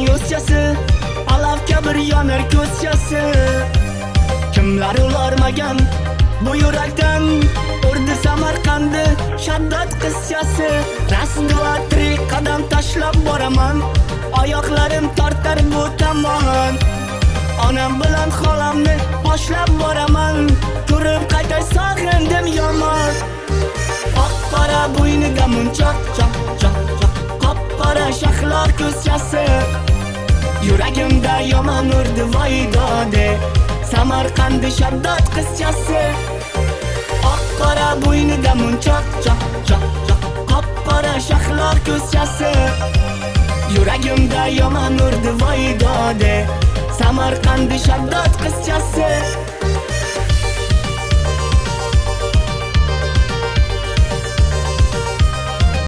yo'zchasi, alavga bir yonar ko'zchasi. Kimlar ularmagan bu yurakdan, urdi Samarqandni Shaddod qizchasi. Rasdva trik qadam tashlab boraman, oyoqlarim tortar bu tomon. Onam bilan xolamni boshlab boraman, ko'rib qaytay sog'indim yomon. Oq-qora bo'ynida munchoq, qop-qora shahlo ko'zchasi. Yuragimda yomon urdi voy dode, Samarqandni Shaddod qizchasi. Oq-qora bo'ynida munchoq, qop-qora shahlo ko'zchasi. Yuragimda yomon urdi voy dode, Samarqandni Shaddod qizchasi.